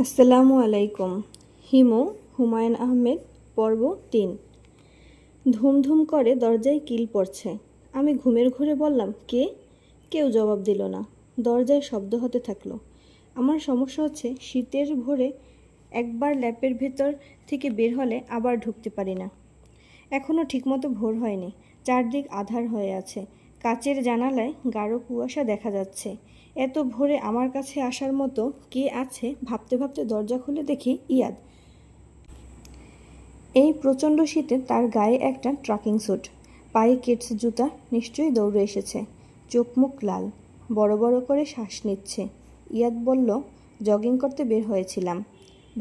আসসালামু আলাইকুম। হিমু হুমায়ুন আহমেদ, পর্ব ৩। ধুমধুম করে দরজায় কিল পড়ছে। আমি ঘুমের ঘোরে বললাম, কে? কেউ জবাব দিল না। দরজায় শব্দ হতে থাকলো। আমার সমস্যা হচ্ছে, শীতের ভোরে একবার ল্যাপের ভেতর থেকে বের হলে আবার ঢুকতে পারি না। এখনও ঠিকমতো ভোর হয়নি। চারদিক আঁধার হয়ে আছে। কাচের জানালায় গাঢ় কুয়াশা দেখা যাচ্ছে। এত ভোরে আমার কাছে আসার মতো কে আছে ভাবতে ভাবতে দরজা খুলে দেখি ইয়াদ। এই প্রচণ্ড শীতে তার গায়ে একটা ট্রাকিং স্যুট, পায়ে কিডস জুতা, নিশ্চয়ই দৌড়ে এসেছে। চোখ মুখ লাল, বড় বড় করে শ্বাস নিচ্ছে। ইয়াদ বলল, জগিং করতে বের হয়েছিলাম।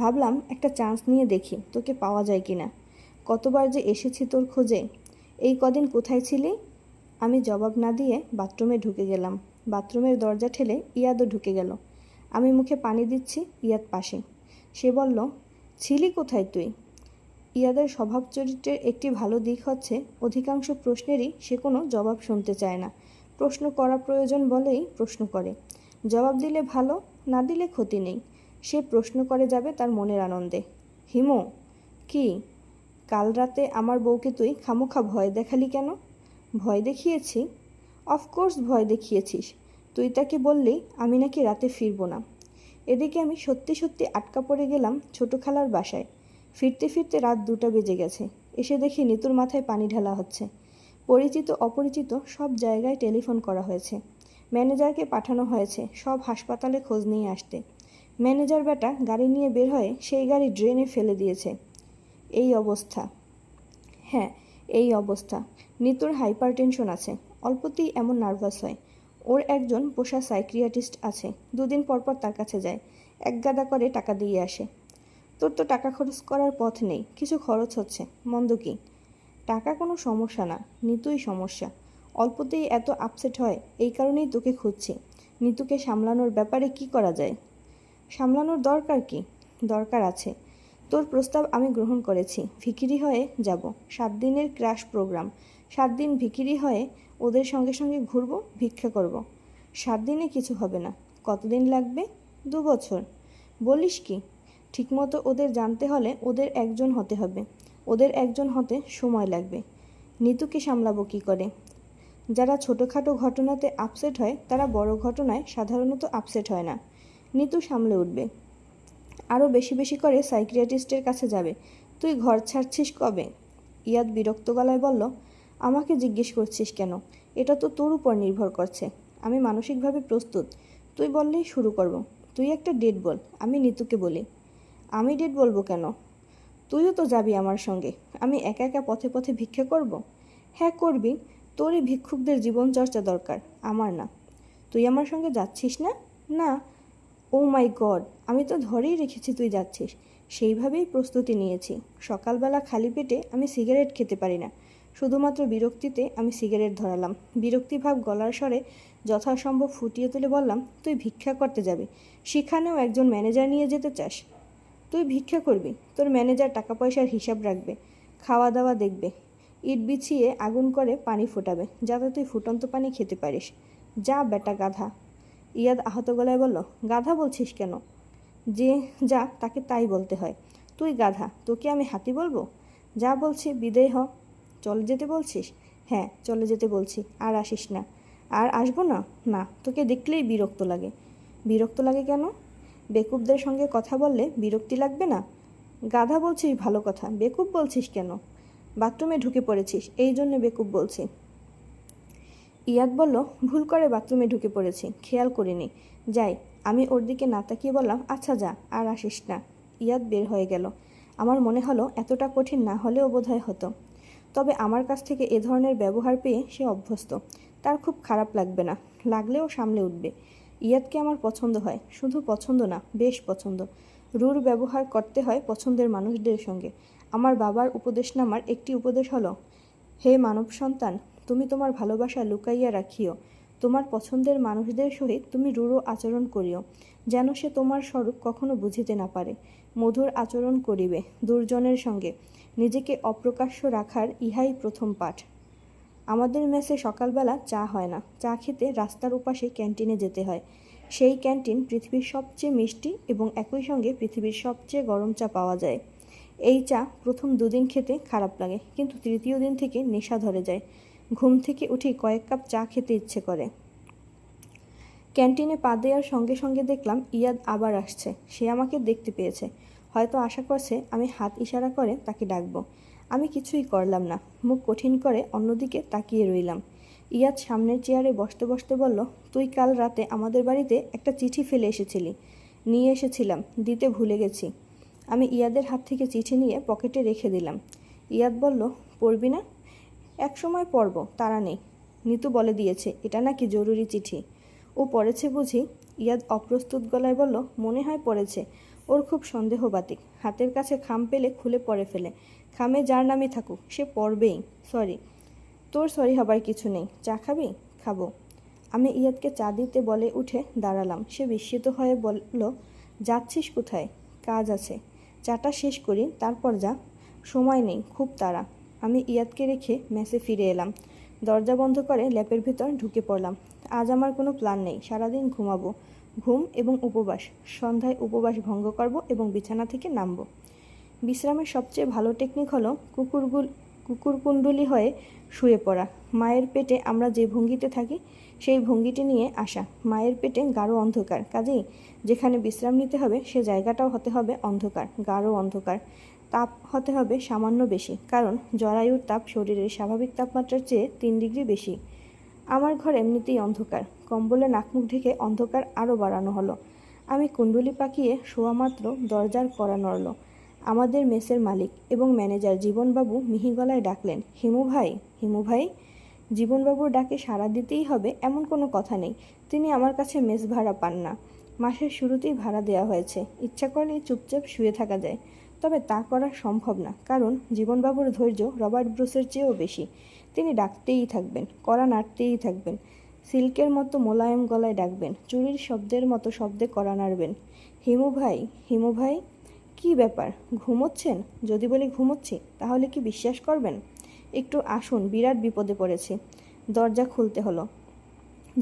ভাবলাম একটা চান্স নিয়ে দেখি তোকে পাওয়া যায় কিনা। কতবার যে এসেছি তোর খোঁজে। এই কদিন কোথায় ছিলি? আমি জবাব না দিয়ে বাথরুমে ঢুকে গেলাম। বাথরুমের দরজা ঠেলে ইয়াদও ঢুকে গেল। আমি মুখে পানি দিচ্ছি, ইয়াদ পাশে। সে বলল, ছিলি কোথায় তুই? ইয়াদের স্বভাব চরিত্রের একটি ভালো দিক হচ্ছে, অধিকাংশ প্রশ্নেরই সে কোনো জবাব শুনতে চায় না। প্রশ্ন করা প্রয়োজন বলেই প্রশ্ন করে। জবাব দিলে ভালো, না দিলে ক্ষতি নেই। সে প্রশ্ন করে যাবে তার মনের আনন্দে। হিমু, কি? কাল রাতে আমার বউকে তুই খামোখা ভয় দেখালি কেন? ভয় দেখিয়েছি? অফকোর্স ভয় দেখিয়েছিস। তুই তাকে বললি আমি নাকি রাতে ফিরব না। এদিকে আমি সত্যি সত্যি আটকা পড়ে গেলাম ছোট খালার বাসায়। ফিরতে ফিরতে রাত 2টা বেজে গেছে। এসে দেখি নিতুর মাথায় পানি ঢালা হচ্ছে। পরিচিত অপরিচিত সব জায়গায় টেলিফোন করা হয়েছে। ম্যানেজারকে পাঠানো হয়েছে সব হাসপাতালে খোঁজ নিয়ে আসতে। ম্যানেজার বেটা গাড়ি নিয়ে বের হয়ে সেই গাড়ি ড্রেনে ফেলে দিয়েছে। এই অবস্থা। হ্যাঁ, এই অবস্থা। নিতুর হাইপার টেনশন আছে, অল্পতেই এমন নার্ভাস হয়। ওর একজন পোষা সাইক্রিয়াটিস্ট আছে, 2 দিন পর পর তার কাছে যায়, একগাদা করে টাকা দিয়ে আসে। তোর তো টাকা খরচ করার পথ নেই, কিছু খরচ হচ্ছে, মন্দ কি? টাকা কোনো সমস্যা না, নিতুই সমস্যা। অল্পতেই এত আপসেট হয়, এই কারণেই তোকে খুঁজছি। নিতুকে সামলানোর ব্যাপারে কি করা যায়? সামলানোর দরকার কি? দরকার আছে। তোর প্রস্তাব আমি গ্রহণ করেছি, ভিখিরি হয়ে যাব। 7 দিনের ক্র্যাশ প্রোগ্রাম। 7 দিন ভিখিরি হয়ে ওদের সঙ্গে সঙ্গে ঘুরবো, ভিক্ষা করব। 7 দিনে কিছু হবে না। কতদিন লাগবে? 2 বছর। বলিস কি? ঠিকমতো ওদের জানতে হলে ওদের একজন হতে হবে। ওদের একজন হতে সময় লাগবে। নিতুকে সামলাবো কি করে? যারা ছোটোখাটো ঘটনাতে আপসেট হয় তারা বড় ঘটনায় সাধারণত আপসেট হয় না। নিতু সামলে উঠবে। আরও বেশি বেশি করে সাইকিয়াট্রিস্টের কাছে যাবে। তুই ঘর ছাড়ছিস কবে? ইয়াদ বিরক্ত গলায় বলল, আমাকে জিজ্ঞেস করছিস কেন? এটা তো তোর উপর নির্ভর করছে। আমি মানসিকভাবে প্রস্তুত। তুই বললেই শুরু করব। তুই একটা ডেট বল, আমি নিতুকে বলি। আমি ডেট বলবো কেন? তুইও তো যাবি আমার সঙ্গে। আমি একা একা পথে পথে ভিক্ষা করব? হ্যাঁ করবি। তোরই ভিক্ষুকদের জীবনচর্চা দরকার, আমার না। তুই আমার সঙ্গে যাচ্ছিস না? না। ও মাই গড, আমি তো ধরেই রেখেছি তুই যাচ্ছিস। সেইভাবেই প্রস্তুতি নিয়েছি। সকালবেলা খালি পেটে আমি সিগারেট খেতে পারি না। শুধুমাত্র বিরক্তিতে আমি সিগারেট ধরালাম। বিরক্তিভাব গলার স্বরে যথাসম্ভব ফুটিয়ে তুলে বললাম, তুই ভিক্ষা করতে যাবি, সেখানেও একজন ম্যানেজার নিয়ে যেতে চাস? তুই ভিক্ষা করবি, তোর ম্যানেজার টাকা পয়সার হিসাব রাখবে, খাওয়া দাওয়া দেখবে, ইট বিছিয়ে আগুন করে পানি ফোটাবে, যাতে তুই ফুটন্ত পানি খেতে পারিস। যা বেটা গাধা। ইয়াদ আহত গলায় বলল, গাধা বলছিস কেন? যে যা তাকে তাই বলতে হয়। তুই গাধা, তোকে আমি হাতি বলবো? যা বলছি বিদেয় হ। চলে যেতে বলছিস? হ্যাঁ, চলে যেতে বলছি। আর আসিস না। আর আসবো না? না, তোকে দেখলেই বিরক্ত লাগে। বিরক্ত লাগে কেন? বেকুবদের সঙ্গে কথা বললে বিরক্তি লাগবে না? গাধা বলছিস ভালো কথা, বেকুব বলছিস কেন? বাথরুমে ঢুকে পড়েছিস, এই জন্যে বেকুব বলছি। ইয়াদ বলল, ভুল করে বাথরুমে ঢুকে পড়েছি, খেয়াল করিনি। যাই। আমি ওর দিকে না তাকিয়ে বললাম, আচ্ছা যা, আর আসিস না। ইয়াদ বের হয়ে গেল। আমার মনে হলো এতটা কঠিন না হলেও বোধহয় হতো। তবে আমার কাছ থেকে এ ধরনের ব্যবহার পেয়ে সে অভ্যস্ত। তার খুব খারাপ লাগবে না, লাগলেও সামলে উঠবে। ইয়াদকে আমার পছন্দ হয়, শুধু পছন্দ না, বেশ পছন্দ। রূঢ় ব্যবহার করতে হয় পছন্দের মানুষদের সঙ্গে। আমার বাবার উপদেশনামার একটি উপদেশ হলো, হে মানব সন্তান, তুমি তোমার ভালোবাসা লুকাইয়া রাখিও। তোমার পছন্দের মানুষদের সহিত তুমি রূঢ় আচরণ করিও, যেন সে তোমার স্বরূপ কখনো বুঝিতে না পারে। মধুর আচরণ করিবে দুর্জনের সঙ্গে। নিজেকে অপ্রকাশ্য রাখার ইহাই প্রথম পাঠ। আমাদের মেসে সকালবেলা চা হয় না। চা খেতে রাস্তার ওপাশে ক্যান্টিনে যেতে হয়। সেই ক্যান্টিন পৃথিবীর সবচেয়ে মিষ্টি এবং একই সঙ্গে পৃথিবীর সবচেয়ে গরম চা পাওয়া যায়। এই চা প্রথম 2 দিন খেতে খারাপ লাগে, কিন্তু তৃতীয় দিন থেকে নেশা ধরে যায়। ঘুম থেকে উঠেই কয়েক কাপ চা খেতে ইচ্ছে করে। ক্যান্টিনে পা দেওয়ার সঙ্গে সঙ্গে দেখলাম ইয়াদ আবার আসছে। সে আমাকে দেখতে পেয়েছে, হয়তো আশা করছে আমি হাত ইশারা করে তাকে ডাকবো। আমি কিছুই করলাম না, মুখ কঠিন করে অন্যদিকে তাকিয়ে রইলাম। ইয়াদ সামনের চেয়ারে বসতে বসতে বলল, তুই কাল রাতে আমাদের বাড়িতে একটা চিঠি ফেলে এসেছিলি। নিয়ে এসেছিলাম, দিতে ভুলে গেছি। আমি ইয়াদের হাত থেকে চিঠি নিয়ে পকেটে রেখে দিলাম। ইয়াদ বলল, পড়বি না? এক সময় পড়ব, তাড়া নেই। নিতু বলে দিয়েছে এটা নাকি জরুরি চিঠি। ও পড়েছে বুঝি? ইয়াদ অপ্রস্তুত গলায় বলল, মনে হয় পড়েছে। ওর খুব সন্দেহবাতিক, হাতের কাছে খাম পেলে খুলে পড়ে ফেলে। খামে যার নামে থাকুক সে পড়বেই। সরি। তোর সরি হবার কিছু নেই। চা খাবি? খাবো। আমি ইয়াদকে চা দিতে বলে উঠে দাঁড়ালাম। সে বিস্মিত হয়ে বলল, যাচ্ছিস কোথায়? কাজ আছে। চাটা শেষ করি, তারপর যা। সময় নেই, খুব তাড়া। আমি ইয়াদকে রেখে মেসে ফিরে এলাম। দরজা বন্ধ করে ল্যাপের ভেতর ঢুকে পড়লাম। আজ আমার কোনো প্ল্যান নেই, সারাদিন ঘুমাবো। ঘুম এবং উপবাস। সন্ধ্যায় উপবাস ভঙ্গ করব এবং বিছানা থেকে নামব। বিশ্রামের সবচেয়ে ভালো টেকনিক হলো কুকুরকুণ্ডলী হয়ে শুয়ে পড়া। মায়ের পেটে আমরা যে ভঙ্গিতে থাকি সেই ভঙ্গিটি নিয়ে আসা। মায়ের পেটে গাঢ় অন্ধকার, কাজেই যেখানে বিশ্রাম নিতে হবে সে জায়গাটাও হতে হবে অন্ধকার, গাঢ় অন্ধকার। তাপ হতে হবে সামান্য বেশি, কারণ জরায়ুর তাপ শরীরের স্বাভাবিক তাপমাত্রার চেয়ে 3 ডিগ্রি বেশি। আমার ঘর এমনিতেই অন্ধকার। কম্বলে নাকমুখ ঢেকে অন্ধকার আরও বাড়ানো হলো। আমি কুণ্ডলি পাকিয়ে শোয়া মাত্র দরজার কড়া নড়ল। আমাদের মেসের মালিক এবং ম্যানেজার জীবনবাবু মিহি গলায় ডাকলেন, হিমু ভাই, হিমু ভাই। জীবনবাবুর ডাকে সাড়া দিতেই হবে এমন কোনো কথা নেই। তিনি আমার কাছে মেস ভাড়া পান না। মাসের শুরুতেই ভাড়া দেওয়া হয়েছে। ইচ্ছা করলেই চুপচাপ শুয়ে থাকা যায়, তবে তা করা সম্ভব না, কারণ জীবনবাবুর ধৈর্য রবার্ট ব্রুসের চেয়েও বেশি। তিনি ডাকতেই থাকবেন, কড়া নাড়তেই থাকবেন। সিল্কের মতো মোলায়েম গলায় ডাকবেন, চুরির শব্দের মতো শব্দে কড়া নাড়বেন, হিমু ভাই, হিমু ভাই। কী ব্যাপার, ঘুমোচ্ছেন? যদি বলি ঘুমোচ্ছি তাহলে কি বিশ্বাস করবেন? একটু আসুন, বিরাট বিপদে পড়েছি। দরজা খুলতে হলো।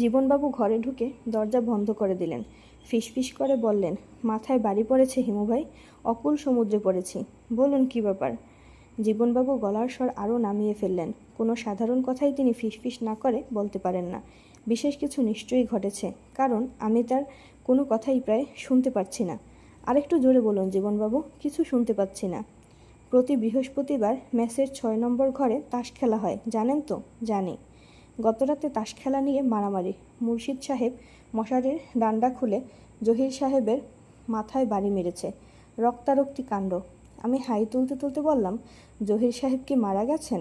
জীবনবাবু ঘরে ঢুকে দরজা বন্ধ করে দিলেন। ফিসফিস করে বললেন, মাথায় বাড়ি পড়েছে হিমু ভাই, অকুল সমুদ্রে পড়েছি। বলুন কী ব্যাপার? জীবনবাবু গলার স্বর আরও নামিয়ে ফেললেন। কোনো সাধারণ কথাই তিনি ফিসফিস না করে বলতে পারেন না। বিশেষ কিছু নিশ্চয়ই ঘটেছে, কারণ আমি তার কোনো কথাই প্রায় শুনতে পাচ্ছি না। আরেকটু জোরে বলুন জীবনবাবু, কিছু শুনতে পাচ্ছি না। প্রতি বৃহস্পতিবার মেসের 6 নম্বর ঘরে তাস খেলা হয়, জানেন তো? জানি। গতরাতে তাস খেলা নিয়ে মারামারি। মুর্শিদ সাহেব মশারির ডান্ডা খুলে জহির সাহেবের মাথায় বাড়ি মেরেছে। রক্তারক্তি কাণ্ড। আমি হাই তুলতে তুলতে বললাম, জহির সাহেব কি মারা গেছেন?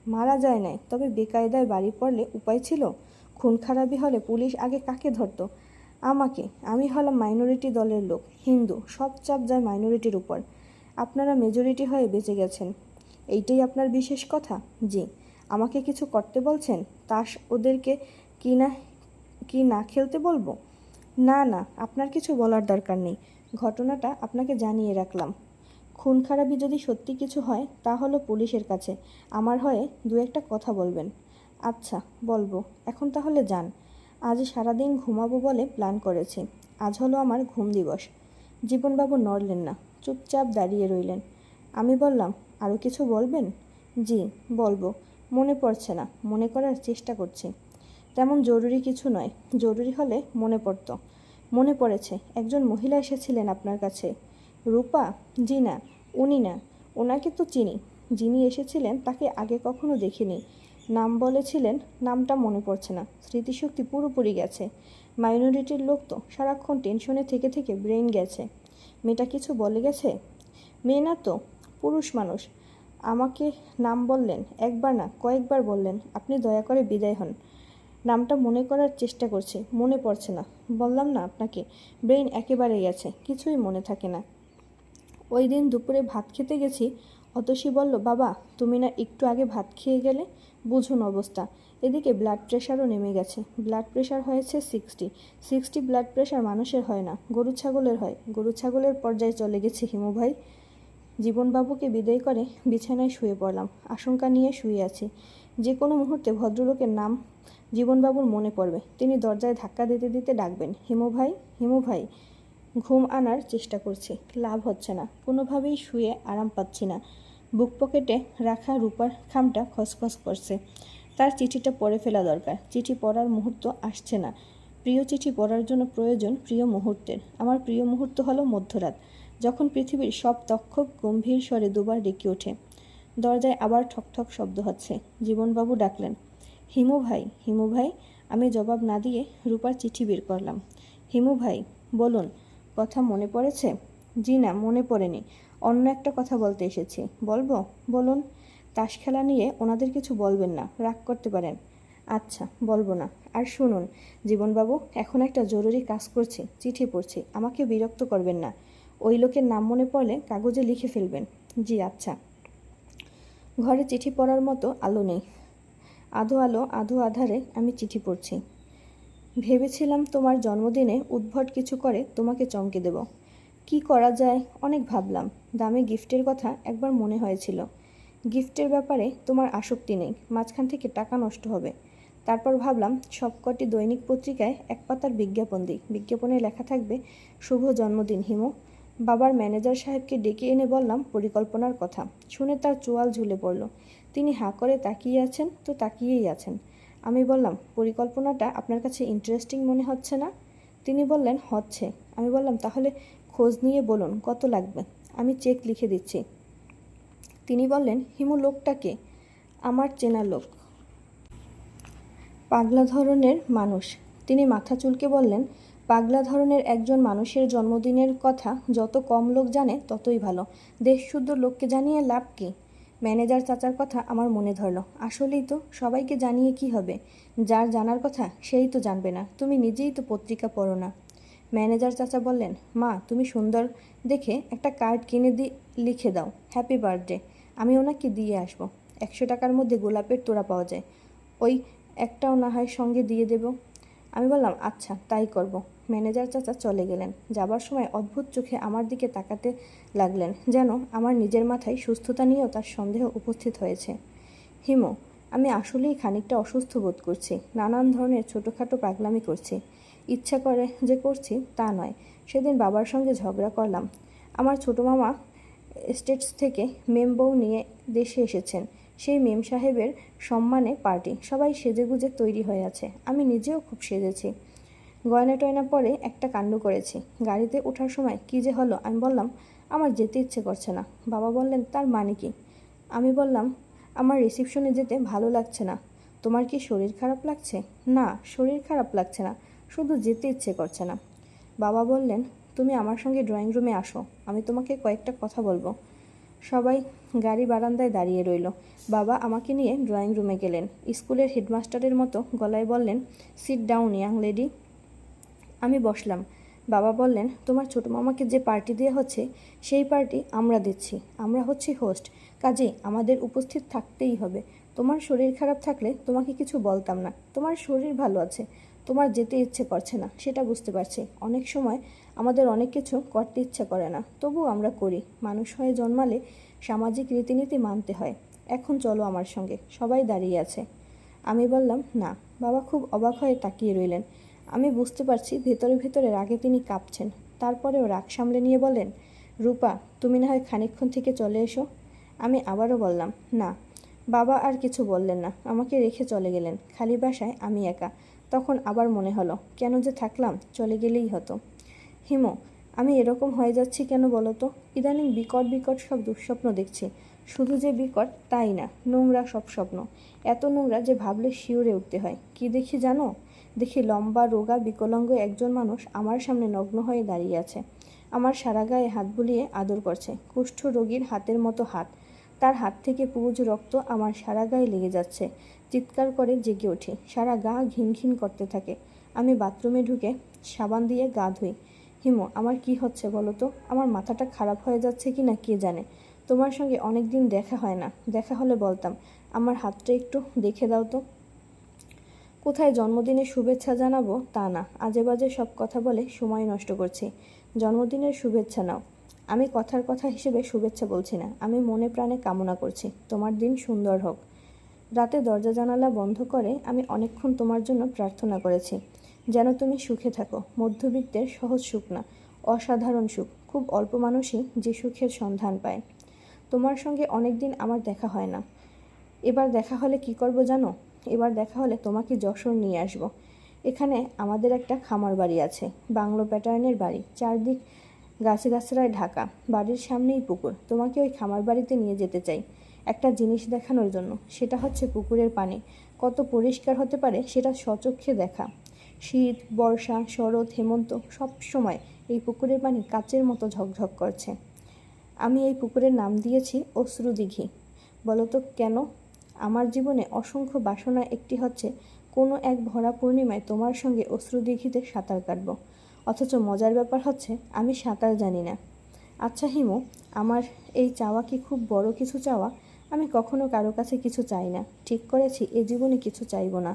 মারা যায় নাই, তবে বেকায়দায় বাড়ি পড়লে উপায় ছিল? খুন খারাপি হলে পুলিশ আগে কাকে ধরত? আমাকে। আমি হলাম মাইনরিটি দলের লোক, হিন্দু, সব চাপ যায় মাইনরিটির উপর। আপনারা মেজরিটি হয়ে বেঁচে গেছেন, এইটাই আপনার বিশেষ কথা? জি। আমাকে কিছু করতে বলছেন? তাস ওদেরকে কি না খেলতে বলবো? না না, আপনার কিছু বলার দরকার নেই। ঘটনাটা আপনাকে জানিয়ে রাখলাম। খুন খারাপি যদি সত্যি কিছু হয় তা হলো পুলিশের কাছে। আমার হয়ে 2-1টা কথা বলবেন। আচ্ছা, বলবো। এখন তাহলে যান। আজ সারাদিন ঘুমাবো বলে প্ল্যান করেছি। আজ হলো আমার ঘুম দিবস। জীবনবাবু নড়লেন না, চুপচাপ দাঁড়িয়ে রইলেন। আমি বললাম, আরও কিছু বলবেন? জি, বলবো। মনে পড়ছে না, মনে করার চেষ্টা করছি। তেমন জরুরি কিছু নয়, জরুরি হলে মনে পড়ত। মনে পড়েছে, একজন মহিলা এসেছিলেন আপনার কাছে। রূপা? জি না, উনি না। ওনাকে তো চিনি। যিনি এসেছিলেন তাকে আগে কখনো দেখিনি। নাম বলেছিলেন, নামটা মনে পড়ছে না। স্মৃতিশক্তি পুরোপুরি গেছে। মাইনরিটির লোক তো, সারাক্ষণ টেনশনে থেকে থেকে ব্রেন গেছে। মেয়েটা কিছু বলে গেছে? মেয়ে না তো, পুরুষ মানুষ। আমাকে নাম বললেন, একবার না কয়েকবার বললেন। আপনি দয়া করে বিদায় হন। নামটা মনে করার চেষ্টা করছি, মনে পড়ছে না। বললাম না আপনাকে, ব্রেন একেবারে গেছে, কিছুই মনে থাকে না। ওই দিন দুপুরে ভাত খেতে গেছি, অতসী বলল, বাবা তুমি না একটু আগে ভাত খেয়ে গেলে? বুঝুন অবস্থা। এদিকে ব্লাড প্রেশারও নেমে গেছে। ব্লাড প্রেশার হয়েছে 60। ব্লাড প্রেশার মানুষের হয় না, গরু ছাগলের হয়। গরু ছাগলের পর্যায়ে চলে গেছে হিমু ভাই। জীবনবাবুকে বিদায় করে বিছানায় শুয়ে পড়লাম। আশঙ্কা নিয়ে শুয়ে আছি, যে কোনো মুহূর্তে ভদ্রলোকের নাম জীবনবাবুর মনে পড়বে। তিনি দরজায় ধাক্কা দিতে দিতে ডাকবেন, হিমু ভাই, হিমু ভাই। ঘুম আনার চেষ্টা করছি, লাভ হচ্ছে না। কোনোভাবেই শুয়ে আরাম পাচ্ছি না। বুক পকেটে রাখা রূপার খামটা খসখস করছে। তার চিঠিটা পড়ে ফেলা দরকার। চিঠি পড়ার মুহূর্ত আসছে না। প্রিয় চিঠি পড়ার জন্য প্রয়োজন প্রিয় মুহূর্তের। আমার প্রিয় মুহূর্ত হলো মধ্যরাত, যখন পৃথিবীর সব তক্ষক গম্ভীর স্বরে দুবার ডেকে ওঠে। দরজায় আবার ঠকঠক শব্দ হচ্ছে। জীবনবাবু ডাকলেন, হিমু ভাই, হিমু ভাই। আমি জবাব না দিয়ে রূপার চিঠি বের করলাম। হিমু ভাই, বলুন। কথা মনে পড়েছে? জি না, মনে পড়েনি। অন্য একটা কথা বলতে এসেছি। বলবো? বলুন। তাস খেলা নিয়ে ওনাদের কিছু বলবেন না, রাগ করতে পারেন। আচ্ছা, বলবো না। আর শুনুন জীবনবাবু, এখন একটা জরুরি কাজ করছি, চিঠি পড়ছি, আমাকে বিরক্ত করবেন না। ওই লোকের নাম মনে পড়লে কাগজে লিখে ফেলবেন। জি আচ্ছা। ঘরে চিঠি পড়ার মতো আলো নেই। আধো আলো আধো আধারে আমি চিঠি পড়ছি। ভেবেছিলাম তোমার জন্মদিনে উদ্ভট কিছু করে তোমাকে চমকে দেব। কি করা যায় অনেক ভাবলাম। দামি গিফটের কথা একবার মনে হয়েছিল। গিফটের ব্যাপারে তোমার আসক্তি নেই, মাঝখান থেকে টাকা নষ্ট হবে। তারপর ভাবলাম সবকটি দৈনিক পত্রিকায় এক পাতার বিজ্ঞাপন দিই। বিজ্ঞাপনে লেখা থাকবে, শুভ জন্মদিন হিমু। বাবার ম্যানেজার সাহেবকে ডেকে এনে বললাম পরিকল্পনার কথা। শুনে তার চোয়াল ঝুলে পড়ল। তিনি হাঁ করে তাকিয়ে আছেন তো তাকিয়েই আছেন। আমি বললাম, পরিকল্পনাটা আপনার কাছে ইন্টারেস্টিং মনে হচ্ছে না? তিনি বললেন, হচ্ছে। আমি বললাম, তাহলে খোঁজ নিয়ে বলুন কত লাগবে, আমি চেক লিখে দিচ্ছি। তিনি বললেন, হিমু লোকটাকে? আমার চেনা লোক, পাগলা ধরনের মানুষ। তিনি মাথা চুলকে বললেন, পাগলা ধরনের একজন মানুষের জন্মদিনের কথা যত কম লোক জানে ততই ভালো। দেশশুদ্ধ লোককে জানিয়ে লাভ কী? ম্যানেজার চাচার কথা আমার মনে ধরল। আসলেই তো, সবাইকে জানিয়ে কি হবে? যার জানার কথা সেই তো জানবে না। তুমি নিজেই তো পত্রিকা পড়ো না। ম্যানেজার চাচা বললেন, মা তুমি সুন্দর দেখে একটা কার্ড কিনে লিখে দাও, হ্যাপি বার্থডে। আমি ওনাকে দিয়ে আসবো। 100 টাকার মধ্যে গোলাপের তোড়া পাওয়া যায়, ওই একটাও না হয় সঙ্গে দিয়ে দেব। আমি বললাম, আচ্ছা তাই করব। ম্যানেজার চাচা চলে গেলেন। যাবার সময় অদ্ভুত চোখে আমার দিকে তাকাতে লাগলেন, যেন আমার নিজের মাথায় সুস্থতা নিয়েও তার সন্দেহ উপস্থিত হয়েছে। হিমু, আমি আসলেই খানিকটা অসুস্থ বোধ করছি। নানান ধরনের ছোটোখাটো পাগলামি করছি। ইচ্ছা করে যে করছি তা নয়। সেদিন বাবার সঙ্গে ঝগড়া করলাম। আমার ছোটো মামা স্টেটস থেকে মেম বউ নিয়ে দেশে এসেছেন। সেই মেম সাহেবের সম্মানে পার্টি, সবাই সেজেগুজে তৈরি হয়ে আছে। আমি নিজেও খুব সেজেছি, গয়না টয়না পরে একটা কাণ্ড করেছি। গাড়িতে ওঠার সময় কী যে হলো, আমি বললাম, আমার যেতে ইচ্ছে করছে না। বাবা বললেন, তার মানে কি? আমি বললাম, আমার রিসেপশনে যেতে ভালো লাগছে না। তোমার কি শরীর খারাপ লাগছে? না, শরীর খারাপ লাগছে না, শুধু যেতে ইচ্ছে করছে না। বাবা বললেন, তুমি আমার সঙ্গে ড্রয়িং রুমে আসো, আমি তোমাকে কয়েকটা কথা বলবো। সবাই গাড়ি বারান্দায় দাঁড়িয়ে রইল। বাবা আমাকে নিয়ে ড্রয়িং রুমে গেলেন। স্কুলের হেডমাস্টারের মতো গলায় বললেন, সিট ডাউন ইয়াং লেডি। আমি বসলাম। বাবা বললেন, তোমার ছোটো মামাকে যে পার্টি দেওয়া হচ্ছে সেই পার্টি আমরা দিচ্ছি, আমরা হচ্ছি হোস্ট, কাজেই আমাদের উপস্থিত থাকতেই হবে। তোমার শরীর খারাপ থাকলে তোমাকে কিছু বলতাম না। তোমার শরীর ভালো আছে, তোমার যেতে ইচ্ছে করছে না, সেটা বুঝতে পারছি। অনেক সময় আমাদের অনেক কিছু করতে ইচ্ছে করে না, তবুও আমরা করি। মানুষ হয়ে জন্মালে সামাজিক রীতিনীতি মানতে হয়। এখন চলো আমার সঙ্গে। সবাই দাঁড়িয়ে আছে। আমি বললাম, না। বাবা খুব অবাক হয়ে তাকিয়ে রইলেন। আমি বুঝতে পারছি ভেতরে ভেতরে রাগে তিনি কাঁপছেন। তারপরেও রাগ সামলে নিয়ে বলেন, রূপা তুমি না হয় খানিকক্ষণ থেকে চলে এসো। আমি আবারও বললাম, না। বাবা আর কিছু বললেন না, আমাকে রেখে চলে গেলেন। খালি বাসায় আমি একা। তখন আবার মনে হলো, কেন যে থাকলাম, চলে গেলেই হতো। হিমু, আমি এরকম হয়ে যাচ্ছি কেন বলো তো? ইদানিং বিকট বিকট সব দুঃস্বপ্ন দেখছি। শুধু যে বিকট তাই না, নোংরা সব স্বপ্ন। এত নোংরা যে ভাবলে শিউরে উঠতে হয়। কি দেখি জানো? দেখি লম্বা রোগা বিকলাঙ্গ একজন মানুষ আমার সামনে নগ্ন হয়ে দাঁড়িয়ে আছে। আমার সারা গায়ে হাত বুলিয়ে আদর করছে, কুষ্ঠ রোগীর হাতের মতো হাত। তার হাত থেকে পুজ রক্ত আমার সারা গায়ে লেগে যাচ্ছে। চিৎকার করে জেগে উঠি, সারা গা ঘিন ঘিন করতে থাকে। আমি বাথরুমে ঢুকে সাবান দিয়ে গা ধুই। হিমু, আমার কি হচ্ছে বলো তো? আমার মাথাটা খারাপ হয়ে যাচ্ছে কি না কে জানে। তোমার সঙ্গে অনেক দিন দেখা হয় না, দেখা হলে বলতাম। আমার হাতটা একটু দেখে দাও তো। কোথায় জন্মদিনের শুভেচ্ছা জানাবো তা না, আজে বাজে সব কথা বলে সময় নষ্ট করছি। জন্মদিনের শুভেচ্ছা নাও। আমি কথার কথা হিসেবে শুভেচ্ছা বলছি না, আমি মনে প্রাণে কামনা করছি তোমার দিন সুন্দর হোক। রাতে দরজা জানালা বন্ধ করে আমি অনেকক্ষণ তোমার জন্য প্রার্থনা করেছি, যেন তুমি সুখে থাকো। মধ্যবিত্তের সহজ সুখ না, অসাধারণ সুখ। খুব অল্প মানুষই যে সুখের সন্ধান পায়। তোমার সঙ্গে অনেক দিন আমার দেখা হয় না। এবার দেখা হলে কি করব জানো? এবার দেখা হলে তোমাকে যশোর নিয়ে আসব। এখানে আমাদের একটা খামার বাড়ি আছে, বাংলো প্যাটার্নের বাড়ি, চারদিক গাছগাছড়ায় ঢাকা, বাড়ির সামনেই পুকুর। তোমাকে ওই খামার বাড়িতে নিয়ে যেতে চাই একটা জিনিস দেখানোর জন্য। সেটা হচ্ছে পুকুরের পানি কত পরিষ্কার হতে পারে সেটা স্বচক্ষে দেখা। শীত, বর্ষা, শরৎ, হেমন্ত সব সময় এই পুকুরের পানি কাচের মতো ঝকঝক করছে। আমি এই পুকুরের নাম দিয়েছি অশ্রুদিঘি। বলো তো কেন? আমার জীবনে অসংখ্য বাসনা, একটি হচ্ছে কোনো এক ভরা পূর্ণিমায় তোমার সঙ্গে অশ্রুদিঘিতে সাঁতার কাটব। অথচ মজার ব্যাপার হচ্ছে আমি সাঁতার জানি না। আচ্ছা হিমু, আমার এই চাওয়া কি খুব বড় কিছু চাওয়া? আমি কখনো কারো কাছে কিছু চাই না। ঠিক করেছি এ জীবনে কিছু চাইব না।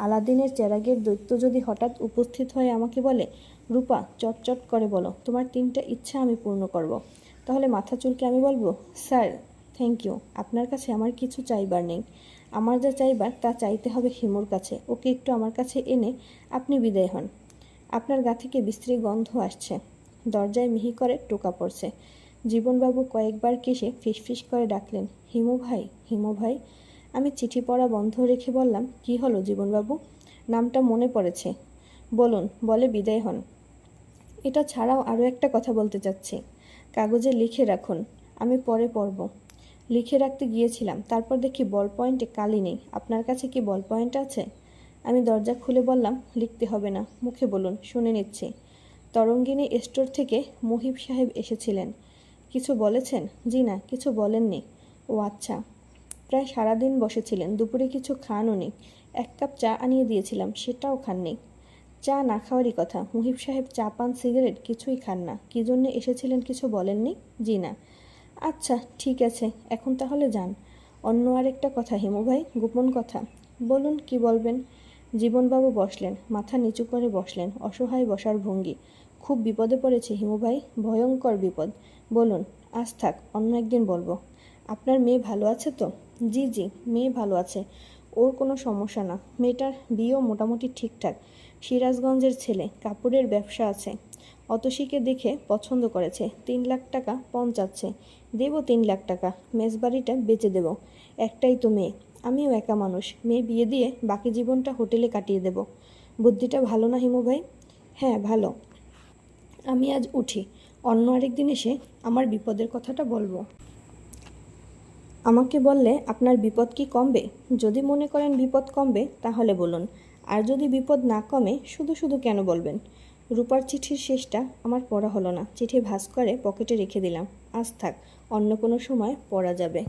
আলাদিনের চেরাগের দৈত্য যদি হঠাৎ উপস্থিত হয়ে আমাকে বলে, রূপা চটচট করে বলো তোমার 3টা ইচ্ছা আমি পূর্ণ করব, তাহলে মাথা চুলকে আমি বলবো, স্যার থ্যাংক ইউ, আপনার কাছে আমার কিছু চাইবার নেই। আমার যা চাইবার তা চাইতে হবে হিমুর কাছে। ওকে একটু আমার কাছে এনে আপনি বিদায় হন। আপনার গা থেকে বিশ্রী গন্ধ আসছে। দরজায় মিহি করে টোকা পড়ছে। জীবনবাবু কয়েকবার কেসে ফিসফিস করে ডাকলেন, হিমু ভাই, হিমু ভাই। আমি চিঠি পড়া বন্ধ রেখে বললাম, কি হলো জীবনবাবু? নামটা মনে পড়েছে। বলুন, বলে বিদায় হন। এটা ছাড়াও আরও একটা কথা বলতে চাচ্ছি। কাগজে লিখে রাখুন, আমি পরে পড়ব। লিখে রাখতে গিয়েছিলাম, তারপর দেখি বল পয়েন্টে কালি নেই। আপনার কাছে কি বল পয়েন্ট আছে? আমি দরজা খুলে বললাম, লিখতে হবে না, মুখে বলুন, শুনে নিচ্ছি। তরঙ্গিনী স্টোর থেকে মুহিব সাহেব এসেছিলেন। কিছু বলেছেন? জি না, কিছু বলেননি। ও আচ্ছা। প্রায় সারাদিন বসেছিলেন। দুপুরে কিছু খান উনি। 1 কাপ চা আনিয়ে দিয়েছিলাম, সেটাও খাননি। চা না খাওয়ারই কথা। মুহিব সাহেব চা পান সিগারেট কিছুই খান না। কী জন্য এসেছিলেন কিছু বলেননি? জি না। আচ্ছা ঠিক আছে, এখন তাহলে যান। অন্য আরেকটা কথা হিমু ভাই, গোপন কথা। বলুন, কি বলবেন? জীবনবাবু বসলেন, মাথা নিচু করে বসলেন, অসহায় বসার ভঙ্গি। খুব বিপদে পড়েছে হিমু ভাই, ভয়ঙ্কর বিপদ। বলুন। আজ থাক, অন্য একদিন বলবো। আপনার মেয়ে ভালো আছে তো? জি জি, মেয়ে ভালো আছে, ওর কোনো সমস্যা না। মেয়েটার বিয়েও মোটামুটি ঠিকঠাক। সিরাজগঞ্জের ছেলে, কাপড়ের ব্যবসা আছে। অতসীকে দেখে পছন্দ করেছে। 3 লাখ টাকা পণ চাচ্ছে। দেব 3 লাখ টাকা, মেসবাড়িটা বেচে দেব। একটাই তো মেয়ে, আমিও একা মানুষ। মেয়ে বিয়ে দিয়ে বাকি জীবনটা হোটেলে কাটিয়ে দেব। বুদ্ধিটা ভালো না হিমু ভাই? হ্যাঁ ভালো। আমি আজ উঠি, অন্য আরেকদিন এসে আমার বিপদের কথাটা বলবো। আমাকে বললে আপনার বিপদ কি কমবে? যদি মনে করেন বিপদ কমবে তাহলে বলুন, আর যদি বিপদ না কমে শুধু শুধু কেন বলবেন? রূপার চিঠির শেষটা আমার পড়া হলো না। চিঠি ভাঁজ করে পকেটে রেখে দিলাম। আজ থাক, অন্য কোনো সময় পড়া যাবে।